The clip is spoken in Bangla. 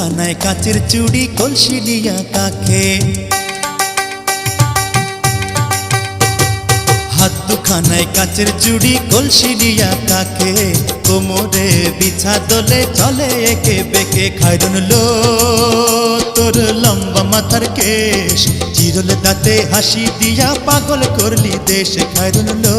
দুখানায় কাচের চুড়ি কলসি নিয়া কাকে, হাত দুখানায় কাচের চুড়ি কলসি নিয়া কাকে, কোমরে বিছা দোলে চলে একে বেকে। খায়রুন লো তোর লম্বা মাথার কেশ, চিরল দাঁতে হাসি দিয়া পাগল করলি দেশ। খায়রুন লো